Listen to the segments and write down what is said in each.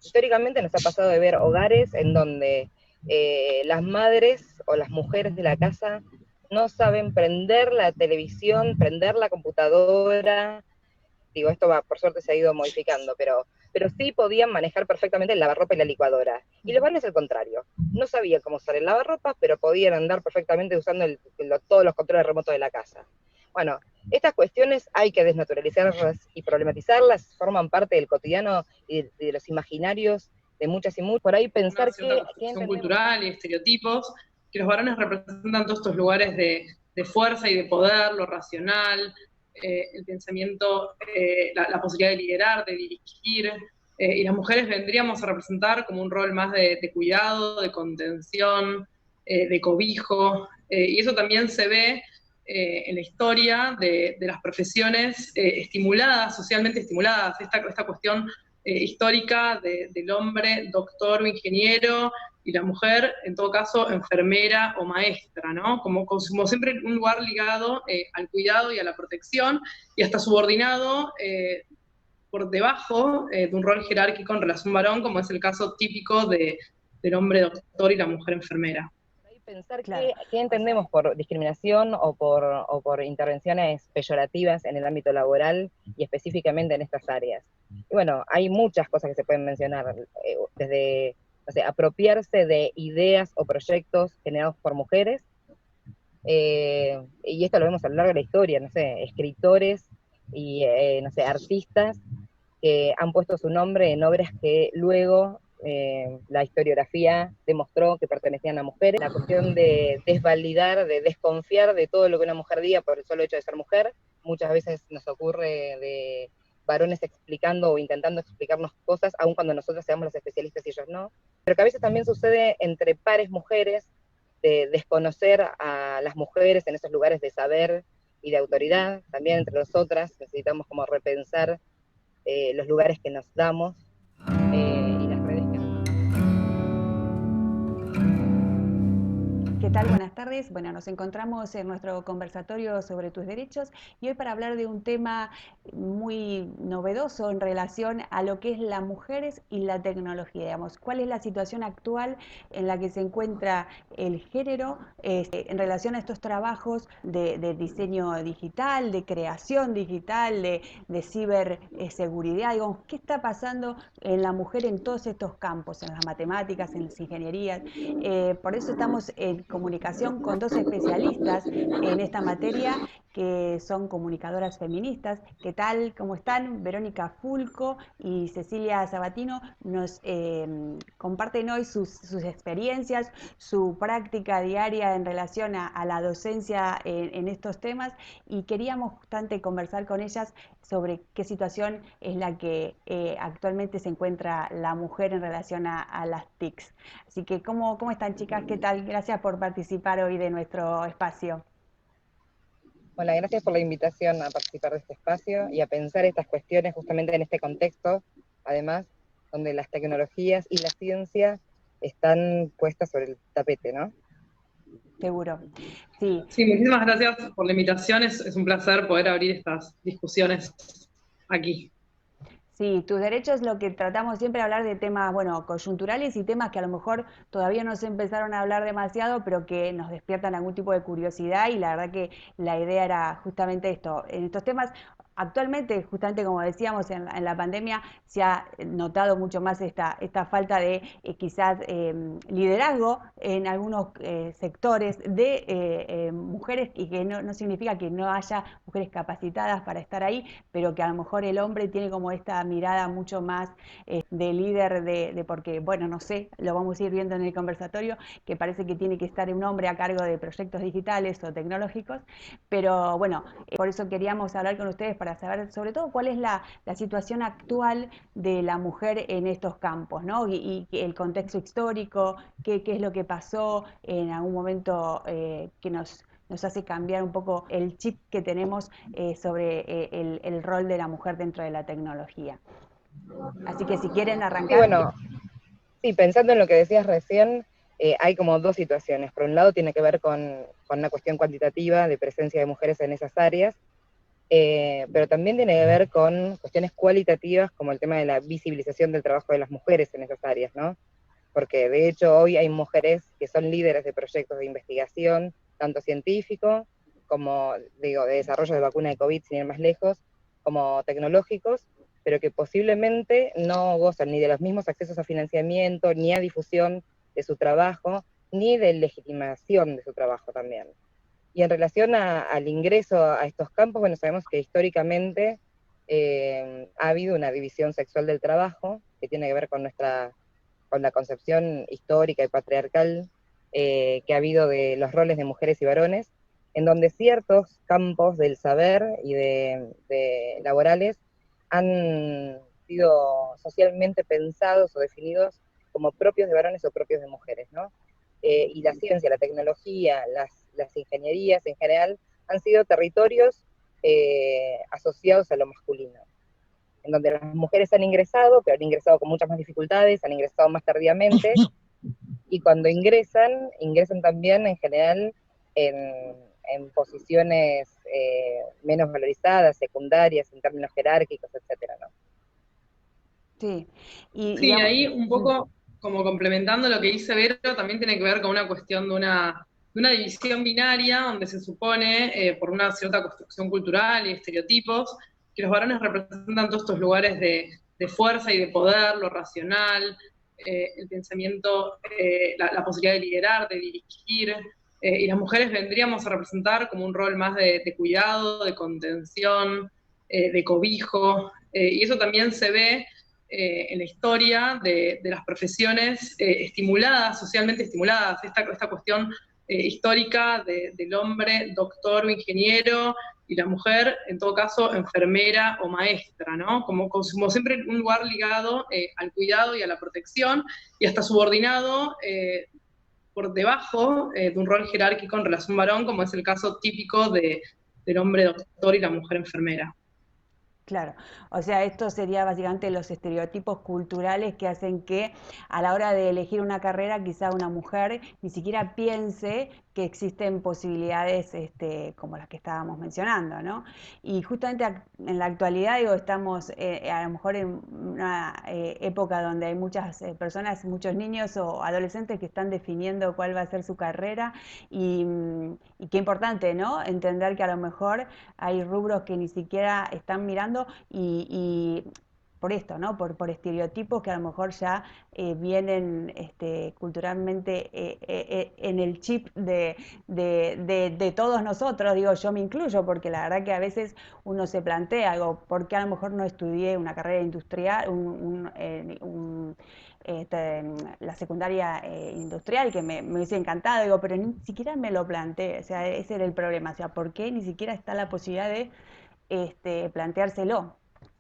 históricamente nos ha pasado de ver hogares en donde las madres o las mujeres de la casa no saben prender la televisión, prender la computadora. Digo, esto va, por suerte se ha ido modificando, pero sí podían manejar perfectamente el lavarropa y la licuadora. Y los varones al contrario, no sabían cómo usar el lavarropa, pero podían andar perfectamente usando todos los controles remotos de la casa. Bueno, estas cuestiones hay que desnaturalizarlas y problematizarlas, forman parte del cotidiano y de los imaginarios de muchas y muchas. Por ahí Una pensar cierta que construcción entendemos. cultural y estereotipos, que los varones representan todos estos lugares de fuerza y de poder, lo racional, el pensamiento, la posibilidad de liderar, de dirigir, y las mujeres vendríamos a representar como un rol más de cuidado, de contención, de cobijo, y eso también se ve en la historia de las profesiones estimuladas, socialmente estimuladas, esta cuestión histórica del hombre doctor o ingeniero y la mujer, en todo caso, enfermera o maestra, ¿no? Como siempre un lugar ligado al cuidado y a la protección y hasta subordinado por debajo de un rol jerárquico en relación varón, como es el caso típico del hombre doctor y la mujer enfermera. Pensar Claro. qué entendemos por discriminación o por intervenciones peyorativas en el ámbito laboral y específicamente en estas áreas. Y bueno, hay muchas cosas que se pueden mencionar, desde, no sé, apropiarse de ideas o proyectos generados por mujeres, y esto lo vemos a lo largo de la historia, no sé, escritores y, no sé, artistas que han puesto su nombre en obras que luego la historiografía demostró que pertenecían a mujeres. La cuestión de desvalidar, de desconfiar de todo lo que una mujer diga por el solo hecho de ser mujer, muchas veces nos ocurre de varones explicando o intentando explicarnos cosas, aun cuando nosotros seamos los especialistas y ellos no, pero que a veces también sucede entre pares mujeres, de desconocer a las mujeres en esos lugares de saber y de autoridad, también entre nosotras necesitamos como repensar los lugares que nos damos y las redes que armamos. ¿Qué tal? Buenas tardes. Bueno, nos encontramos en nuestro conversatorio sobre tus derechos y hoy para hablar de un tema muy novedoso en relación a lo que es las mujeres y la tecnología, digamos. ¿Cuál es la situación actual en la que se encuentra el género en relación a estos trabajos de diseño digital, de creación digital, de ciberseguridad? Digamos, ¿qué está pasando en la mujer en todos estos campos, en las matemáticas, en las ingenierías? Por eso estamos en comunicación con dos especialistas en esta materia que son comunicadoras feministas. ¿Qué tal? ¿Cómo están? Verónica Fulco y Cecilia Sabatino nos comparten hoy sus experiencias, su práctica diaria en relación a la docencia en estos temas y queríamos bastante conversar con ellas sobre qué situación es la que actualmente se encuentra la mujer en relación a las TICs. Así que, ¿cómo están, chicas? ¿Qué tal? Gracias por participar hoy de nuestro espacio. Hola, gracias por la invitación a participar de este espacio y a pensar estas cuestiones justamente en este contexto, además, donde las tecnologías y la ciencia están puestas sobre el tapete, ¿no? Seguro. Sí. Sí, muchísimas gracias por la invitación. Es un placer poder abrir estas discusiones aquí. Sí, tus derechos, lo que tratamos siempre de hablar de temas, bueno, coyunturales y temas que a lo mejor todavía no se empezaron a hablar demasiado, pero que nos despiertan algún tipo de curiosidad y la verdad que la idea era justamente esto. En estos temas, actualmente, justamente como decíamos, en la pandemia se ha notado mucho más esta falta de quizás liderazgo en algunos sectores de mujeres y que no significa que no haya mujeres capacitadas para estar ahí, pero que a lo mejor el hombre tiene como esta mirada mucho más de líder porque, bueno, no sé, lo vamos a ir viendo en el conversatorio, que parece que tiene que estar un hombre a cargo de proyectos digitales o tecnológicos, pero bueno, por eso queríamos hablar con ustedes para saber sobre todo cuál es la situación actual de la mujer en estos campos, ¿no? Y el contexto histórico, qué es lo que pasó en algún momento que nos hace cambiar un poco el chip que tenemos sobre el rol de la mujer dentro de la tecnología. Así que si quieren Sí, arrancar. bueno, sí, pensando en lo que decías recién, hay como dos situaciones. Por un lado tiene que ver con una cuestión cuantitativa de presencia de mujeres en esas áreas, pero también tiene que ver con cuestiones cualitativas como el tema de la visibilización del trabajo de las mujeres en esas áreas, ¿no? Porque de hecho hoy hay mujeres que son líderes de proyectos de investigación, tanto científicos como, digo, de desarrollo de vacuna de COVID, sin ir más lejos, como tecnológicos, pero que posiblemente no gozan ni de los mismos accesos a financiamiento, ni a difusión de su trabajo, ni de legitimación de su trabajo también. Y en relación al ingreso a estos campos, bueno, sabemos que históricamente ha habido una división sexual del trabajo, que tiene que ver con la concepción histórica y patriarcal que ha habido de los roles de mujeres y varones, en donde ciertos campos del saber y de laborales han sido socialmente pensados o definidos como propios de varones o propios de mujeres, ¿no? Y la ciencia, la tecnología, las ingenierías en general han sido territorios asociados a lo masculino, en donde las mujeres han ingresado, pero han ingresado con muchas más dificultades, han ingresado más tardíamente, y cuando ingresan también en general en posiciones menos valorizadas, secundarias, en términos jerárquicos, etcétera, ¿no? Sí, y Sí, digamos, ahí un poco como complementando lo que dice Vero, también tiene que ver con una cuestión de una división binaria, donde se supone, por una cierta construcción cultural y estereotipos, que los varones representan todos estos lugares de fuerza y de poder, lo racional, el pensamiento, la posibilidad de liderar, de dirigir, y las mujeres vendríamos a representar como un rol más de cuidado, de contención, de cobijo, y eso también se ve en la historia de las profesiones estimuladas, socialmente estimuladas, esta cuestión histórica del hombre doctor o ingeniero y la mujer, en todo caso, enfermera o maestra, ¿no? Como siempre un lugar ligado al cuidado y a la protección y hasta subordinado por debajo de un rol jerárquico en relación varón, como es el caso típico del hombre doctor y la mujer enfermera. claro, o sea, esto sería básicamente los estereotipos culturales que hacen que a la hora de elegir una carrera, quizá una mujer ni siquiera piense que existen posibilidades como las que estábamos mencionando, ¿no? Y justamente en la actualidad, digo, estamos a lo mejor en una época donde hay muchas personas, muchos niños o adolescentes que están definiendo cuál va a ser su carrera y qué importante, ¿no? Entender que a lo mejor hay rubros que ni siquiera están mirando y por esto, ¿no? Por estereotipos que a lo mejor ya vienen culturalmente en el chip de todos nosotros, digo, yo me incluyo, porque la verdad que a veces uno se plantea, digo, ¿por qué a lo mejor no estudié una carrera industrial, la secundaria industrial, que me hubiese encantado, digo, pero ni siquiera me lo planteé, o sea, ese era el problema, o sea, ¿por qué ni siquiera está la posibilidad de planteárselo?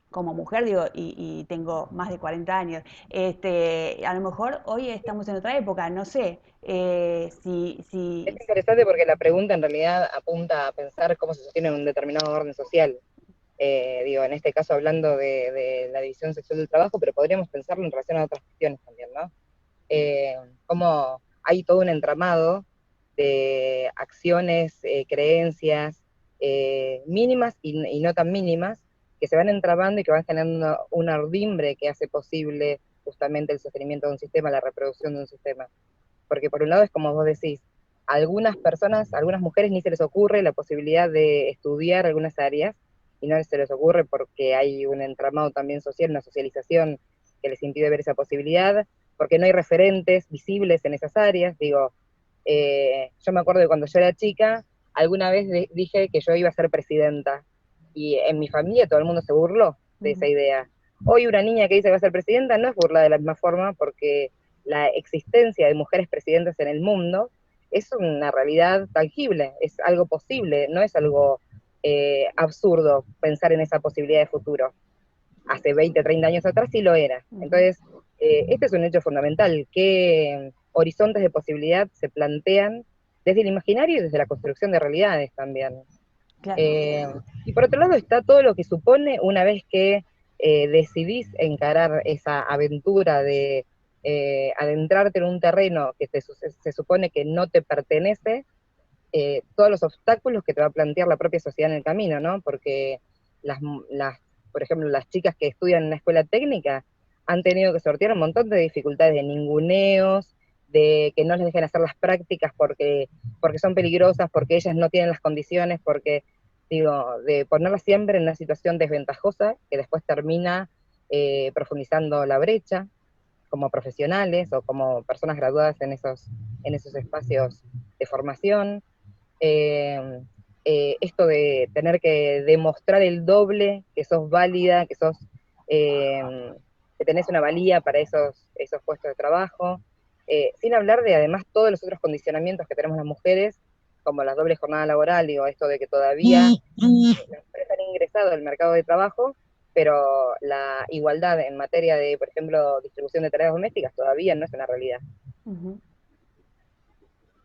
Como mujer, digo, y tengo más de 40 años, a lo mejor hoy estamos en otra época, no sé, Es interesante porque la pregunta en realidad apunta a pensar cómo se sostiene un determinado orden social. Digo, en este caso hablando de la división sexual del trabajo, pero podríamos pensarlo en relación a otras cuestiones también, ¿no? Cómo hay todo un entramado de acciones, creencias mínimas y no tan mínimas, que se van entramando y que van generando una urdimbre que hace posible justamente el sostenimiento de un sistema, la reproducción de un sistema. Porque por un lado es como vos decís, a algunas personas, a algunas mujeres ni se les ocurre la posibilidad de estudiar algunas áreas, y no se les ocurre porque hay un entramado también social, una socialización que les impide ver esa posibilidad, porque no hay referentes visibles en esas áreas. Digo, yo me acuerdo de cuando yo era chica, alguna vez dije que yo iba a ser presidenta, y en mi familia todo el mundo se burló de esa idea. Hoy una niña que dice que va a ser presidenta no es burla de la misma forma, porque la existencia de mujeres presidentes en el mundo es una realidad tangible, es algo posible, no es algo absurdo pensar en esa posibilidad de futuro. Hace 20, 30 años atrás sí lo era. Entonces, este es un hecho fundamental, qué horizontes de posibilidad se plantean desde el imaginario y desde la construcción de realidades también. claro. Y por otro lado está todo lo que supone una vez que decidís encarar esa aventura de adentrarte en un terreno que se supone que no te pertenece, todos los obstáculos que te va a plantear la propia sociedad en el camino, ¿no? Porque por ejemplo, las chicas que estudian en una escuela técnica han tenido que sortear un montón de dificultades, de ninguneos, de que no les dejen hacer las prácticas porque son peligrosas, porque ellas no tienen las condiciones, porque, digo, de ponerlas siempre en una situación desventajosa que después termina profundizando la brecha como profesionales o como personas graduadas en esos espacios de formación. Esto de tener que demostrar el doble, que sos válida, que tenés una valía para esos puestos de trabajo, sin hablar de además todos los otros condicionamientos que tenemos las mujeres, como la doble jornada laboral, digo, esto de que todavía las mujeres han ingresado al mercado de trabajo, pero la igualdad en materia de, por ejemplo, distribución de tareas domésticas todavía no es una realidad. Uh-huh.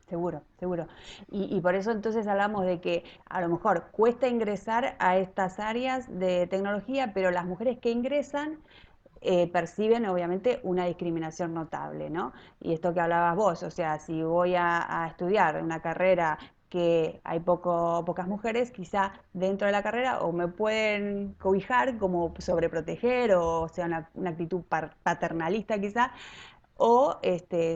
Seguro, seguro. Y por eso entonces hablamos de que a lo mejor cuesta ingresar a estas áreas de tecnología, pero las mujeres que ingresan perciben obviamente una discriminación notable, ¿no? Y esto que hablabas vos, o sea, si voy a estudiar una carrera que hay pocas mujeres, quizá dentro de la carrera o me pueden cobijar como sobreproteger o sea una actitud paternalista quizá, o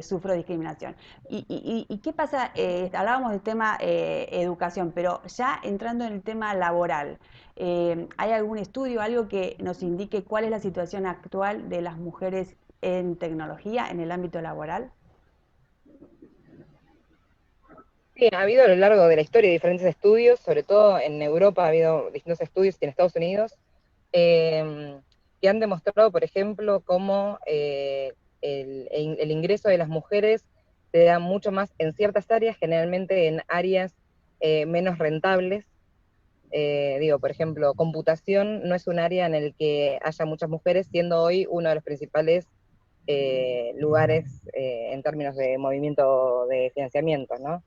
sufro discriminación. ¿Y qué pasa? Hablábamos del tema educación, pero ya entrando en el tema laboral, ¿hay algún estudio, algo que nos indique cuál es la situación actual de las mujeres en tecnología, en el ámbito laboral? Sí, ha habido a lo largo de la historia diferentes estudios, sobre todo en Europa ha habido distintos estudios y en Estados Unidos, que han demostrado, por ejemplo, cómo el ingreso de las mujeres se da mucho más en ciertas áreas, generalmente en áreas menos rentables. Digo, por ejemplo, computación no es un área en el que haya muchas mujeres, siendo hoy uno de los principales lugares en términos de movimiento de financiamiento, ¿no?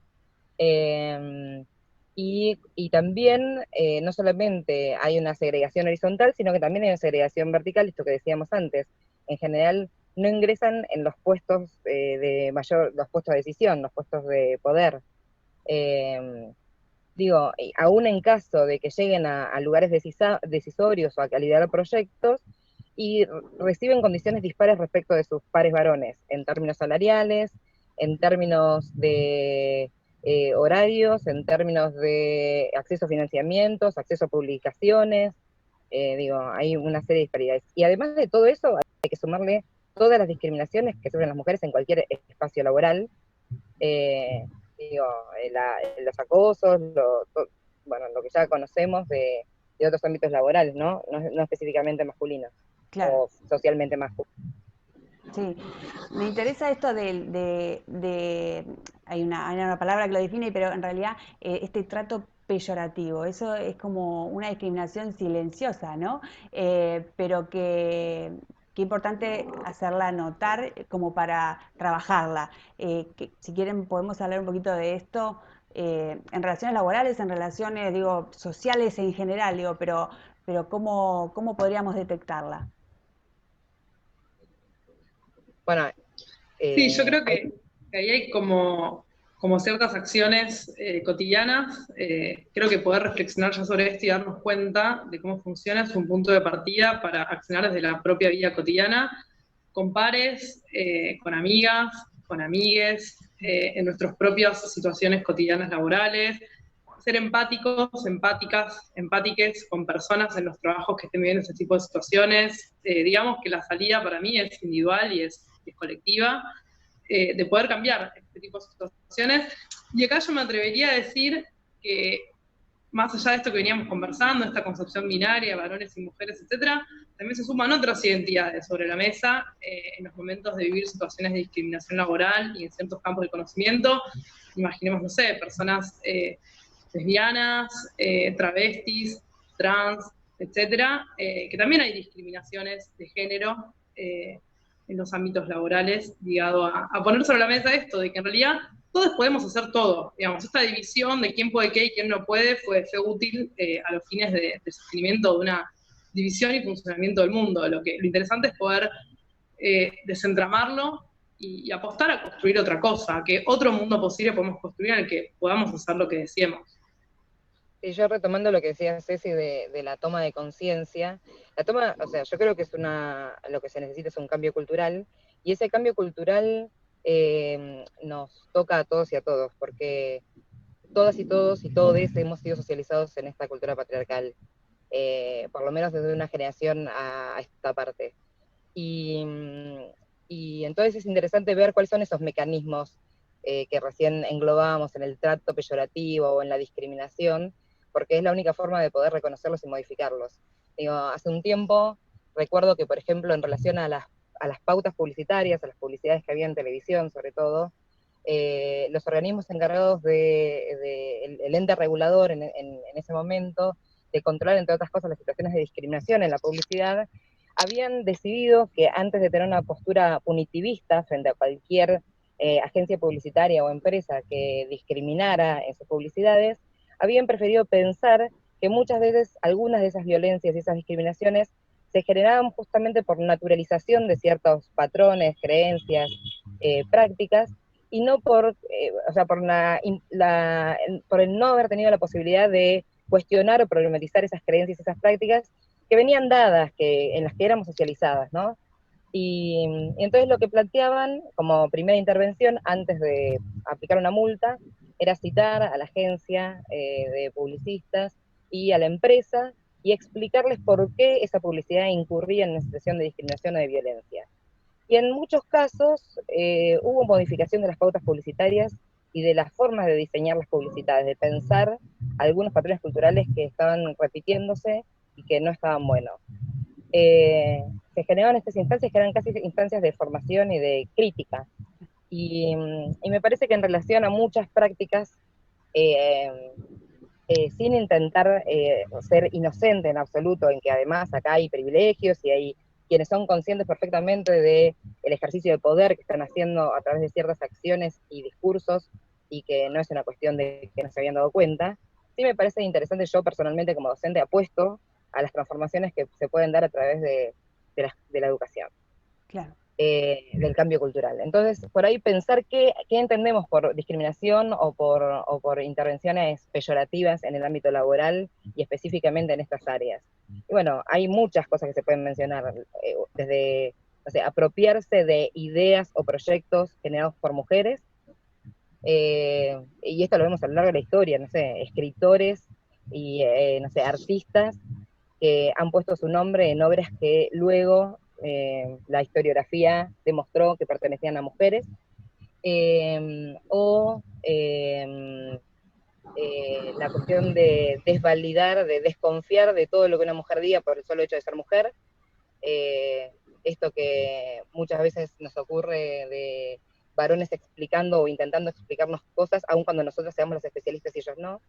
Y también no solamente hay una segregación horizontal, sino que también hay una segregación vertical, esto que decíamos antes. En general no ingresan en los puestos los puestos de decisión, los puestos de poder. Digo, aún en caso de que lleguen a lugares decisorios o a calidad de proyectos, y reciben condiciones dispares respecto de sus pares varones, en términos salariales, en términos de horarios, en términos de acceso a financiamientos, acceso a publicaciones, digo, hay una serie de disparidades. Y además de todo eso, hay que sumarle todas las discriminaciones que sufren las mujeres en cualquier espacio laboral, digo, los acosos, bueno, lo que ya conocemos de otros ámbitos laborales, ¿no? No específicamente masculinos, Claro. o socialmente masculinos. Sí, me interesa esto hay una palabra que lo define, pero en realidad este trato peyorativo, eso es como una discriminación silenciosa, ¿no? Pero que importante hacerla notar como para trabajarla. Si quieren podemos hablar un poquito de esto en relaciones laborales, en relaciones, digo, sociales en general, digo, pero ¿cómo podríamos detectarla? Bueno, Sí, yo creo que ahí hay como ciertas acciones cotidianas. Creo que poder reflexionar ya sobre esto y darnos cuenta de cómo funciona es un punto de partida para accionar desde la propia vida cotidiana, con pares, con amigas, con amigues, en nuestras propias situaciones cotidianas laborales, ser empáticos, empáticas, empátiques con personas en los trabajos que estén viviendo ese tipo de situaciones. Digamos que la salida para mí es individual y es colectiva, de poder cambiar este tipo de situaciones. Y acá yo me atrevería a decir que, más allá de esto que veníamos conversando, esta concepción binaria, varones y mujeres, etcétera, también se suman otras identidades sobre la mesa en los momentos de vivir situaciones de discriminación laboral y en ciertos campos de conocimiento. Imaginemos, no sé, personas lesbianas, travestis, trans, etcétera, que también hay discriminaciones de género en los ámbitos laborales, ligado a poner sobre la mesa esto, de que en realidad todos podemos hacer todo. Digamos, esta división de quién puede qué y quién no puede fue útil a los fines de sostenimiento de una división y funcionamiento del mundo. Lo interesante es poder desentramarlo y apostar a construir otra cosa, a que otro mundo posible podemos construir en el que podamos hacer lo que deseemos. Y yo retomando lo que decía Ceci de la toma de conciencia, o sea, yo creo que lo que se necesita es un cambio cultural, y ese cambio cultural nos toca a todos y a todos, porque todas y todos y todos hemos sido socializados en esta cultura patriarcal, por lo menos desde una generación a esta parte. Y entonces es interesante ver cuáles son esos mecanismos que recién englobábamos en el trato peyorativo o en la discriminación, porque es la única forma de poder reconocerlos y modificarlos. Digo, hace un tiempo recuerdo que, por ejemplo, en relación a las pautas publicitarias, a las publicidades que había en televisión sobre todo, los organismos encargados el ente regulador en ese momento, de controlar, entre otras cosas, las situaciones de discriminación en la publicidad, habían decidido que antes de tener una postura punitivista frente a cualquier agencia publicitaria o empresa que discriminara en sus publicidades, habían preferido pensar que muchas veces algunas de esas violencias y esas discriminaciones se generaban justamente por naturalización de ciertos patrones, creencias, prácticas, y no o sea, por el no haber tenido la posibilidad de cuestionar o problematizar esas creencias y esas prácticas que venían dadas, en las que éramos socializadas, ¿no? Y entonces lo que planteaban como primera intervención, antes de aplicar una multa, era citar a la agencia de publicistas y a la empresa y explicarles por qué esa publicidad incurría en una situación de discriminación o de violencia. Y en muchos casos hubo modificación de las pautas publicitarias y de las formas de diseñar las publicidades, de pensar algunos patrones culturales que estaban repitiéndose y que no estaban buenos. Se generaban estas instancias que eran casi instancias de formación y de crítica. Y me parece que en relación a muchas prácticas, eh, sin intentar ser inocente en absoluto, en que además acá hay privilegios y hay quienes son conscientes perfectamente del ejercicio de poder que están haciendo a través de ciertas acciones y discursos, y que no es una cuestión de que no se habían dado cuenta. Sí me parece interesante, yo personalmente como docente apuesto a las transformaciones que se pueden dar a través de la educación. Claro. Del cambio cultural. Entonces, por ahí pensar qué entendemos por discriminación o por intervenciones peyorativas en el ámbito laboral y específicamente en estas áreas. Y bueno, hay muchas cosas que se pueden mencionar, desde, o sea, apropiarse de ideas o proyectos generados por mujeres, y esto lo vemos a lo largo de la historia, no sé, escritores y, no sé, artistas que han puesto su nombre en obras que luego la historiografía demostró que pertenecían a mujeres, la cuestión de desvalidar, de desconfiar de todo lo que una mujer diga por el solo hecho de ser mujer, eh, esto que muchas veces nos ocurre de varones explicando o intentando explicarnos cosas, aun cuando nosotros seamos los especialistas y ellos no,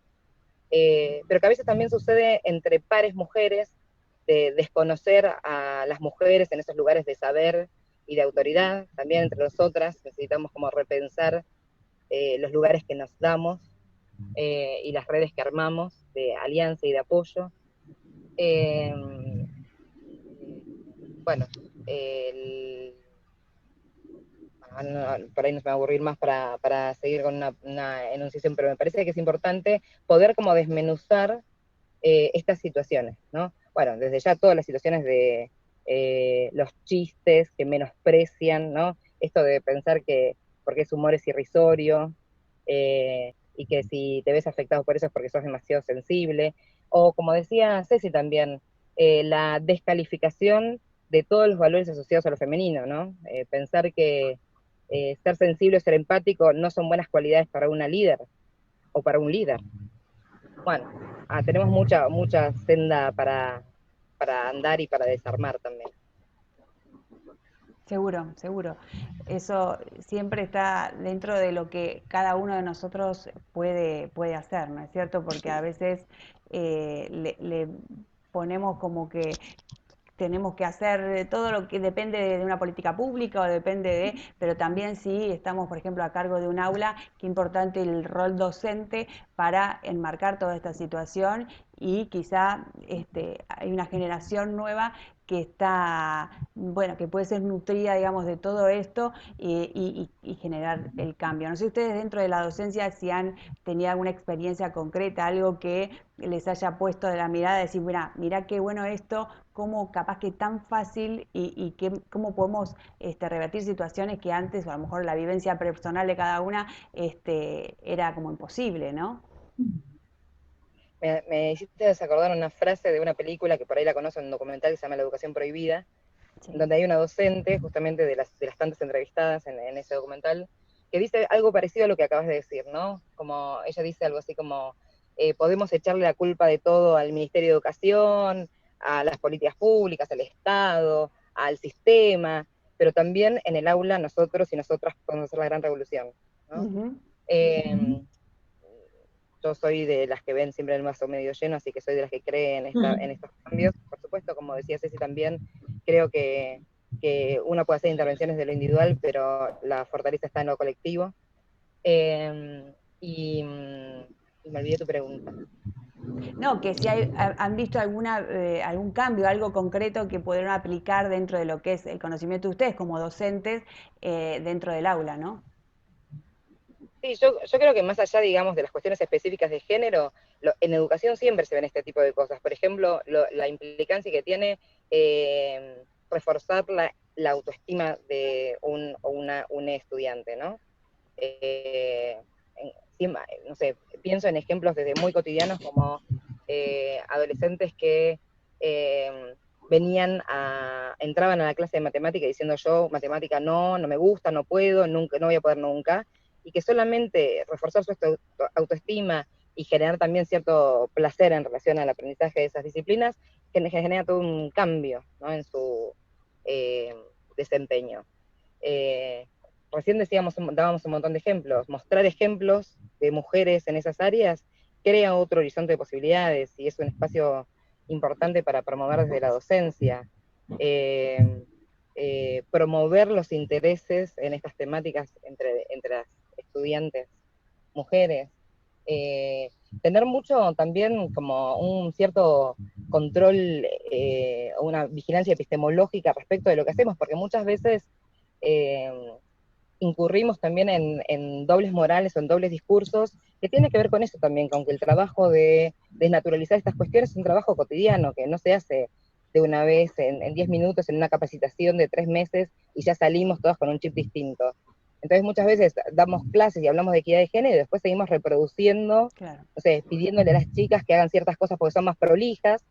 pero que a veces también sucede entre pares mujeres, de desconocer a las mujeres en esos lugares de saber y de autoridad, también entre nosotras necesitamos como repensar los lugares que nos damos y las redes que armamos de alianza y de apoyo. Eh, bueno, por ahí no se me va a aburrir más para seguir con una enunciación, pero me parece que es importante poder como desmenuzar estas situaciones, ¿no? Bueno, desde ya todas las situaciones de los chistes que menosprecian, ¿no? Esto de pensar que porque ese humor es irrisorio, y que si te ves afectado por eso es porque sos demasiado sensible, o como decía Ceci también, la descalificación de todos los valores asociados a lo femenino, ¿no? Pensar que ser sensible o ser empático no son buenas cualidades para una líder o para un líder. Bueno, tenemos mucha senda para andar y para desarmar también. Seguro, seguro. Eso siempre está dentro de lo que cada uno de nosotros puede hacer, ¿no es cierto? Porque a veces le ponemos como que tenemos que hacer todo lo que depende de una política pública o depende de, pero también si estamos, por ejemplo, a cargo de un aula, qué importante el rol docente para enmarcar toda esta situación y quizá hay una generación nueva que está, bueno, que puede ser nutrida, digamos, de todo esto y generar el cambio. No sé ustedes dentro de la docencia si han tenido alguna experiencia concreta, algo que les haya puesto de la mirada, de decir, mira qué bueno esto, cómo capaz que tan fácil y cómo podemos revertir situaciones que antes, o a lo mejor la vivencia personal de cada una, era como imposible, ¿no? Me hiciste desacordar una frase de una película que por ahí la conocen, un documental que se llama La Educación Prohibida, Sí. donde hay una docente, justamente de las tantas entrevistadas en ese documental, que dice algo parecido a lo que acabas de decir, ¿no? Como ella dice algo así como, podemos echarle la culpa de todo al Ministerio de Educación, a las políticas públicas, al Estado, al sistema, pero también en el aula nosotros y nosotras podemos hacer la gran revolución, ¿no? Uh-huh. Yo soy de las que ven siempre el vaso medio lleno, así que soy de las que creen en estos cambios. Por supuesto, como decía Ceci también, creo que uno puede hacer intervenciones de lo individual, pero la fortaleza está en lo colectivo. Y me olvidé tu pregunta. No, que si han visto algún cambio, algo concreto que pudieron aplicar dentro de lo que es el conocimiento de ustedes como docentes dentro del aula, ¿no? Sí, yo creo que más allá, digamos, de las cuestiones específicas de género, en educación siempre se ven este tipo de cosas. Por ejemplo, la implicancia que tiene reforzar la autoestima de un estudiante, ¿no? No sé, pienso en ejemplos desde muy cotidianos como adolescentes que entraban a la clase de matemática diciendo yo, matemática no me gusta, no puedo, nunca, no voy a poder nunca, y que solamente reforzar su autoestima y generar también cierto placer en relación al aprendizaje de esas disciplinas, que genera todo un cambio, ¿no? En su desempeño. Recién dábamos un montón de ejemplos. Mostrar ejemplos de mujeres en esas áreas crea otro horizonte de posibilidades y es un espacio importante para promover desde la docencia. Promover los intereses en estas temáticas entre las estudiantes mujeres. Tener mucho también como un cierto control, una vigilancia epistemológica respecto de lo que hacemos, porque muchas veces incurrimos también en dobles morales o en dobles discursos, que tiene que ver con eso también, que aunque el trabajo de desnaturalizar estas cuestiones es un trabajo cotidiano, que no se hace de una vez en 10 minutos en una capacitación de 3 meses y ya salimos todos con un chip distinto. Entonces muchas veces damos clases y hablamos de equidad de género y después seguimos reproduciendo, Claro. no sé, pidiéndole a las chicas que hagan ciertas cosas porque son más prolijas,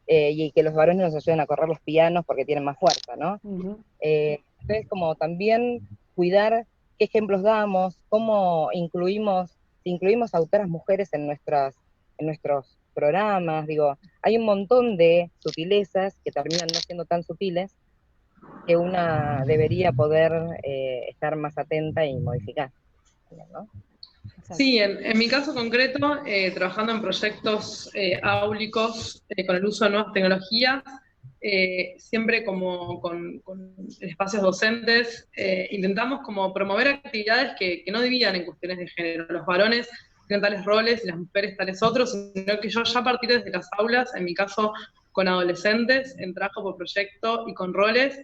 y que los varones nos ayuden a correr los pianos porque tienen más fuerza, ¿no? Uh-huh. Entonces, como también cuidar qué ejemplos damos, cómo incluimos, si incluimos autoras mujeres en nuestros programas, digo, hay un montón de sutilezas que terminan no siendo tan sutiles que una debería poder estar más atenta y modificar, ¿no? Sí, en mi caso concreto, trabajando en proyectos áulicos con el uso de nuevas tecnologías, siempre como con espacios docentes, intentamos como promover actividades que no dividan en cuestiones de género. Los varones tienen tales roles y las mujeres tales otros, sino que yo ya a partir desde las aulas, en mi caso con adolescentes, en trabajo por proyecto y con roles,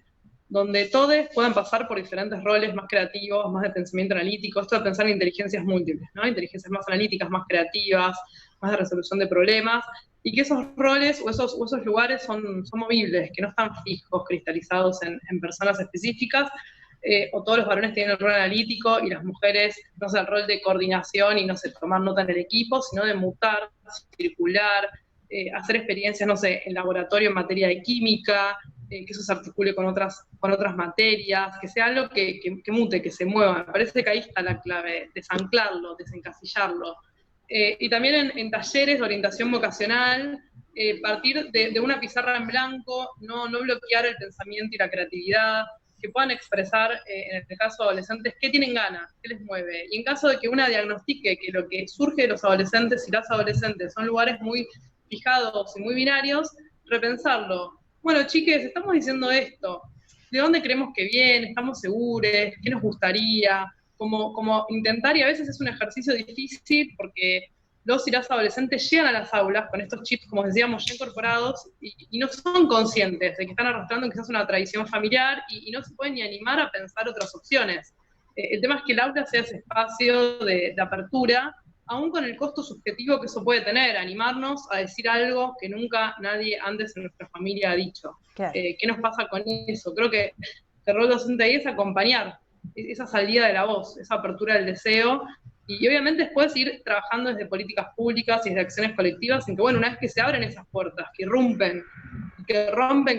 donde todos puedan pasar por diferentes roles más creativos, más de pensamiento analítico, esto de pensar en inteligencias múltiples, ¿no? Inteligencias más analíticas, más creativas, más de resolución de problemas, y que esos roles o esos lugares son movibles, que no están fijos, cristalizados en personas específicas, o todos los varones tienen el rol analítico y las mujeres, no sé, el rol de coordinación y, no sé, tomar nota en el equipo, sino de mutar, circular, hacer experiencias, no sé, en laboratorio en materia de química, que eso se articule con otras materias, que sea algo que mute, que se mueva. Me parece que ahí está la clave, desanclarlo, desencasillarlo. Y también en talleres de orientación vocacional, partir de una pizarra en blanco, no bloquear el pensamiento y la creatividad, que puedan expresar, en este caso adolescentes, qué tienen ganas, qué les mueve. Y en caso de que una diagnostique que lo que surge de los adolescentes y las adolescentes son lugares muy fijados y muy binarios, repensarlo. bueno, chiques, estamos diciendo esto, ¿de dónde creemos que viene? ¿Estamos seguros? ¿Qué nos gustaría? Como intentar, y a veces es un ejercicio difícil porque los y las adolescentes llegan a las aulas con estos chips, como decíamos, ya incorporados y no son conscientes de que están arrastrando quizás una tradición familiar y no se pueden ni animar a pensar otras opciones. El tema es que el aula sea ese espacio de apertura, aún con el costo subjetivo que eso puede tener, animarnos a decir algo que nunca nadie antes en nuestra familia ha dicho. Claro. ¿Qué nos pasa con eso? Creo que el rol docente ahí es acompañar esa salida de la voz, esa apertura del deseo, y obviamente después ir trabajando desde políticas públicas y desde acciones colectivas, en que, bueno, una vez que se abren esas puertas, que rompen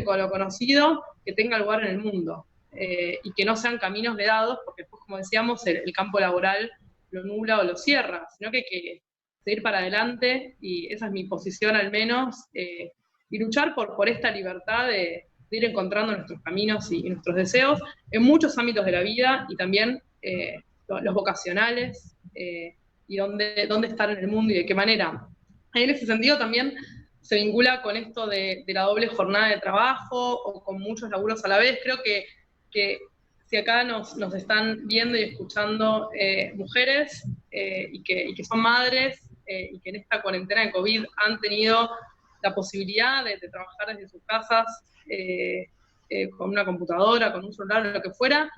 con lo conocido, que tenga lugar en el mundo, y que no sean caminos vedados, porque después, como decíamos, el campo laboral lo nubla o lo cierra, sino que hay que seguir para adelante, y esa es mi posición al menos, y luchar por esta libertad de ir encontrando nuestros caminos y nuestros deseos en muchos ámbitos de la vida, y también los vocacionales, y dónde estar en el mundo y de qué manera. En ese sentido también se vincula con esto de la doble jornada de trabajo o con muchos laburos a la vez. Creo que si acá nos están viendo y escuchando mujeres y que son madres y que en esta cuarentena de COVID han tenido la posibilidad de trabajar desde sus casas con una computadora, con un celular, lo que fuera,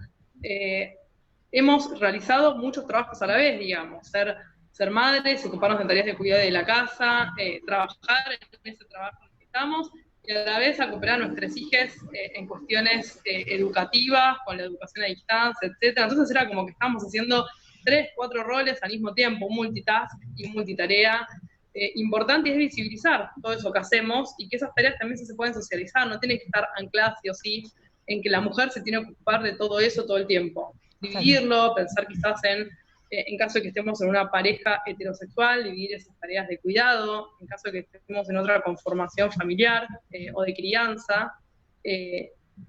hemos realizado muchos trabajos a la vez, digamos, ser madres, ocuparnos de tareas de cuidado de la casa, trabajar en ese trabajo en el que estamos, y a la vez acompañar a nuestras hijas en cuestiones educativas, con la educación a distancia, etc. Entonces era como que estábamos haciendo 3, 4 roles al mismo tiempo, un multitask y un multitarea. Importante es visibilizar todo eso que hacemos y que esas tareas también se pueden socializar, no tienen que estar ancladas sí o sí en que la mujer se tiene que ocupar de todo eso todo el tiempo. Dividirlo, pensar quizás en caso de que estemos en una pareja heterosexual, dividir esas tareas de cuidado, en caso de que estemos en otra conformación familiar o de crianza,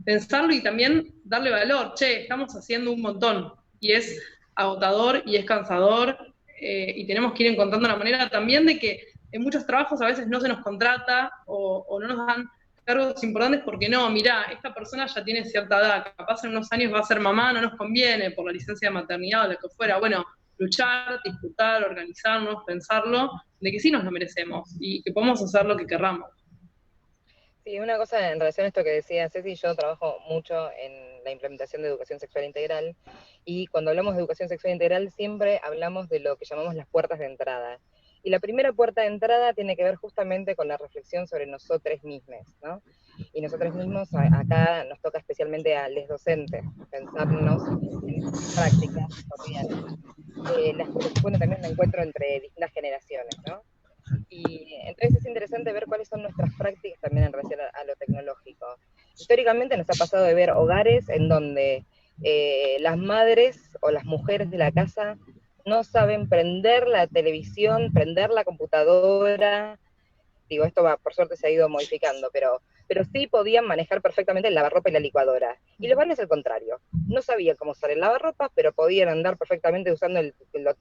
pensarlo y también darle valor. Che, estamos haciendo un montón y es agotador y es cansador y tenemos que ir encontrando la manera también de que en muchos trabajos a veces no se nos contrata o no nos dan cargos importantes porque no, mirá, esta persona ya tiene cierta edad, capaz en unos años va a ser mamá, no nos conviene por la licencia de maternidad o lo que fuera. Bueno, luchar, disfrutar, organizarnos, pensarlo, de que sí nos lo merecemos y que podemos hacer lo que querramos. Sí, una cosa en relación a esto que decía Ceci, yo trabajo mucho en la implementación de educación sexual integral, y cuando hablamos de educación sexual integral siempre hablamos de lo que llamamos las puertas de entrada. Y la primera puerta de entrada tiene que ver justamente con la reflexión sobre nosotros mismos, ¿no? Y nosotros mismos, acá nos toca especialmente a los docentes, pensarnos en prácticas cotidianas, las cuales supone también un encuentro entre distintas generaciones, ¿no? Y entonces es interesante ver cuáles son nuestras prácticas también en relación a lo tecnológico. Históricamente nos ha pasado de ver hogares en donde las madres o las mujeres de la casa no saben prender la televisión, prender la computadora. Digo, esto va, por suerte se ha ido modificando, pero sí podían manejar perfectamente el lavarropa y la licuadora. Y los varones al contrario, no sabían cómo usar el lavarropa, pero podían andar perfectamente usando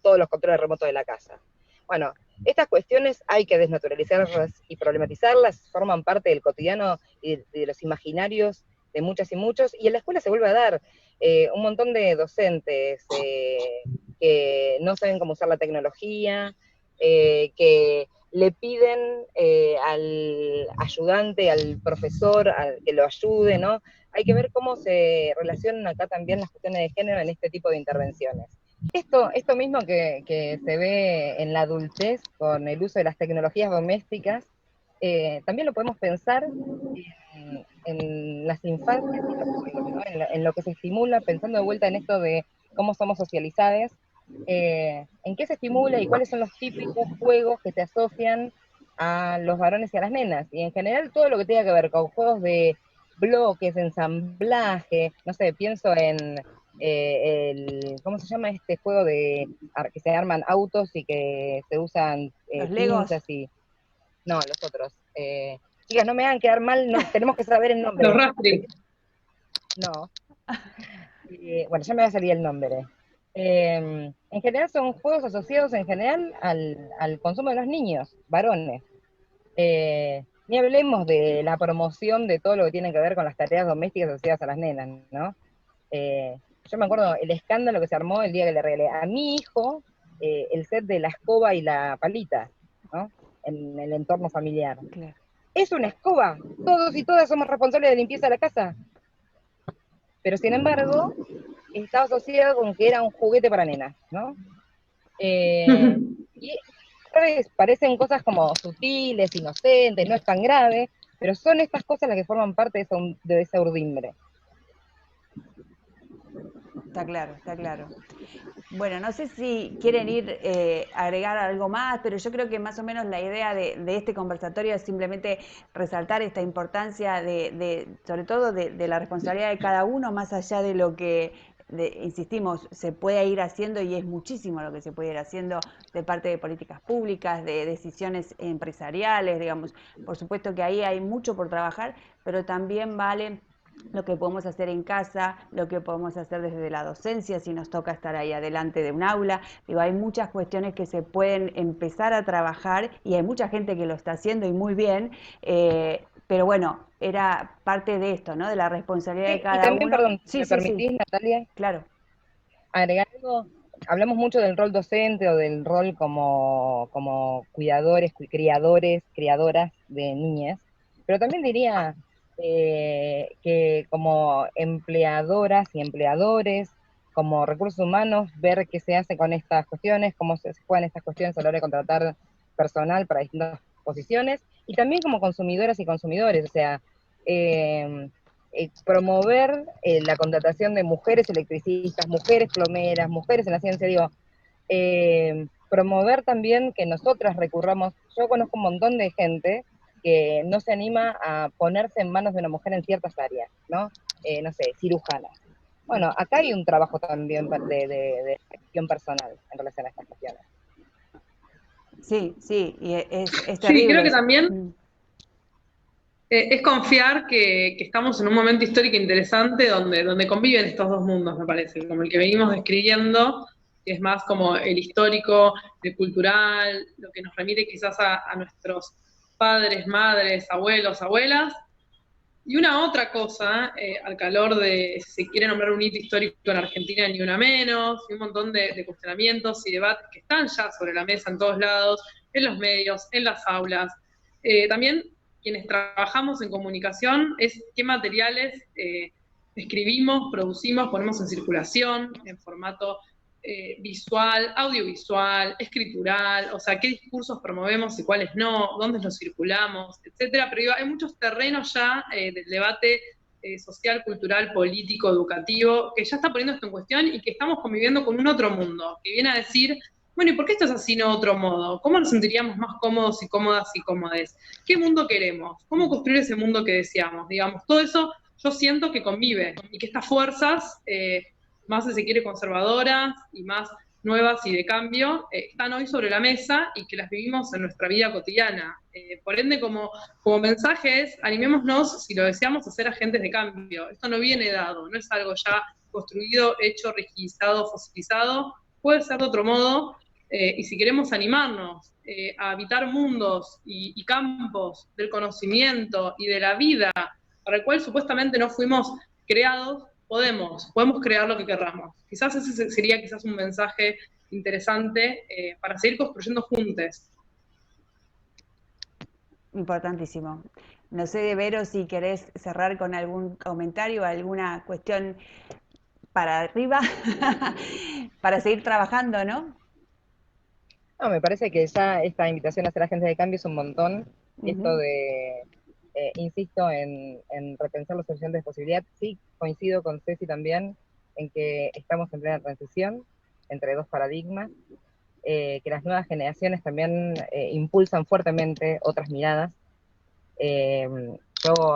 todos los controles remotos de la casa. Bueno, estas cuestiones hay que desnaturalizarlas y problematizarlas, forman parte del cotidiano y de los imaginarios de muchas y muchos, y en la escuela se vuelve a dar un montón de docentes que no saben cómo usar la tecnología, que le piden al ayudante, al profesor, que lo ayude, ¿no? Hay que ver cómo se relacionan acá también las cuestiones de género en este tipo de intervenciones. Esto mismo que se ve en la adultez con el uso de las tecnologías domésticas, también lo podemos pensar en las infancias y los juegos, ¿no? En lo que se estimula, pensando de vuelta en esto de cómo somos socializados, en qué se estimula y cuáles son los típicos juegos que se asocian a los varones y a las nenas. Y en general todo lo que tenga que ver con juegos de bloques, ensamblaje, no sé, pienso en ¿cómo se llama este juego de que se arman autos y que se usan Los Legos. pinzas y... No, los otros. Chicas, no me hagan quedar mal, no, tenemos que saber el nombre. Los rastri. No. Bueno, ya me va a salir el nombre. En general son juegos asociados en general al consumo de los niños, varones. Ni hablemos de la promoción de todo lo que tiene que ver con las tareas domésticas asociadas a las nenas, ¿no? Yo me acuerdo el escándalo que se armó el día que le regalé a mi hijo el set de la escoba y la palita, ¿no? En el entorno familiar. Claro. Es una escoba, todos y todas somos responsables de limpieza de la casa. Pero sin embargo, estaba asociado con que era un juguete para nenas, ¿no? Y ¿sabes? Parecen cosas como sutiles, inocentes, no es tan grave, pero son estas cosas las que forman parte de esa urdimbre. Está claro, está claro. Bueno, no sé si quieren ir agregar algo más, pero yo creo que más o menos la idea de este conversatorio es simplemente resaltar esta importancia sobre todo de la responsabilidad de cada uno, más allá de lo que, insistimos, se puede ir haciendo, y es muchísimo lo que se puede ir haciendo de parte de políticas públicas, de decisiones empresariales, digamos. Por supuesto que ahí hay mucho por trabajar, pero también vale lo que podemos hacer en casa, lo que podemos hacer desde la docencia, si nos toca estar ahí adelante de un aula. Digo, hay muchas cuestiones que se pueden empezar a trabajar y hay mucha gente que lo está haciendo y muy bien, pero bueno, era parte de esto, ¿no? De la responsabilidad de Sí, y cada también, uno. perdón, si Sí, me sí, sí, permitís, Natalia, claro. agregar algo. Hablamos mucho del rol docente o del rol como cuidadores, criadores, criadoras de niñas, pero también diría que como empleadoras y empleadores, como recursos humanos, ver qué se hace con estas cuestiones, cómo se juegan estas cuestiones a la hora de contratar personal para distintas posiciones, y también como consumidoras y consumidores, o sea, eh, promover la contratación de mujeres electricistas, mujeres plomeras, mujeres en la ciencia, digo, promover también que nosotras recurramos. Yo conozco un montón de gente que no se anima a ponerse en manos de una mujer en ciertas áreas, ¿no? No sé, cirujana. Bueno, acá hay un trabajo también de gestión personal en relación a estas cuestiones. Sí, sí, y es Sí, creo terrible que eso. también es confiar que estamos en un momento histórico interesante donde conviven estos dos mundos, me parece, como el que venimos describiendo, que es más como el histórico, el cultural, lo que nos remite quizás a nuestros padres, madres, abuelos, abuelas, y una otra cosa, al calor de, si se quiere nombrar un hito histórico en Argentina, ni una menos, y un montón de cuestionamientos y debates que están ya sobre la mesa en todos lados, en los medios, en las aulas. También quienes trabajamos en comunicación es qué materiales escribimos, producimos, ponemos en circulación, en formato visual, audiovisual, escritural, o sea, qué discursos promovemos y cuáles no, dónde los circulamos, etcétera. Pero hay muchos terrenos ya del debate social, cultural, político, educativo, que ya está poniendo esto en cuestión y que estamos conviviendo con un otro mundo, que viene a decir, bueno, ¿y por qué esto es así, no otro modo? ¿Cómo nos sentiríamos más cómodos y cómodas y cómodes? ¿Qué mundo queremos? ¿Cómo construir ese mundo que deseamos? Digamos, todo eso yo siento que convive y que estas fuerzas más, si se quiere, conservadoras y más nuevas y de cambio, están hoy sobre la mesa y que las vivimos en nuestra vida cotidiana. Por ende, como mensaje es, animémonos, si lo deseamos, a ser agentes de cambio. Esto no viene dado, no es algo ya construido, hecho, rigidizado, fosilizado, puede ser de otro modo, y si queremos animarnos a habitar mundos y campos del conocimiento y de la vida, para el cual supuestamente no fuimos creados, podemos crear lo que querramos. Quizás ese sería quizás un mensaje interesante para seguir construyendo juntos. Importantísimo. No sé, Vero, si querés cerrar con algún comentario, alguna cuestión para arriba, para seguir trabajando, ¿no? No, me parece que ya esta invitación a ser agentes de cambio es un montón. Esto Ujú. de, insisto, en repensar los horizontes de posibilidad. Sí, coincido con Ceci también en que estamos en plena transición entre dos paradigmas, que las nuevas generaciones también impulsan fuertemente otras miradas. Eh, yo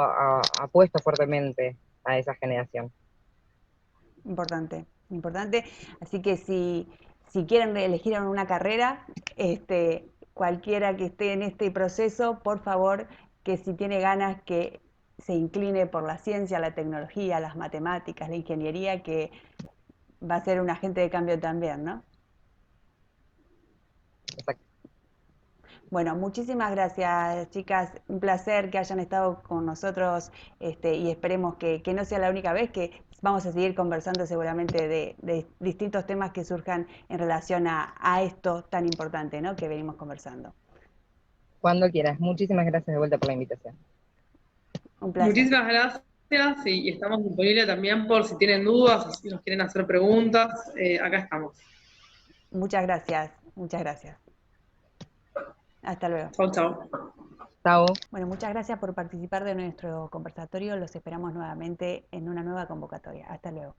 apuesto fuertemente a esa generación. Importante, importante. Así que si quieren elegir una carrera, cualquiera que esté en este proceso, por favor, que si tiene ganas que se incline por la ciencia, la tecnología, las matemáticas, la ingeniería, que va a ser un agente de cambio también, ¿no? Exacto. Bueno, muchísimas gracias, chicas. Un placer que hayan estado con nosotros, y esperemos que no sea la única vez, que vamos a seguir conversando seguramente de distintos temas que surjan en relación a esto tan importante, ¿no?, que venimos conversando. Cuando quieras. Muchísimas gracias de vuelta por la invitación. Un placer. Muchísimas gracias y estamos disponibles también por si tienen dudas o si nos quieren hacer preguntas. Acá estamos. Muchas gracias, muchas gracias. Hasta luego. Chau, chau. Chao. Bueno, muchas gracias por participar de nuestro conversatorio. Los esperamos nuevamente en una nueva convocatoria. Hasta luego.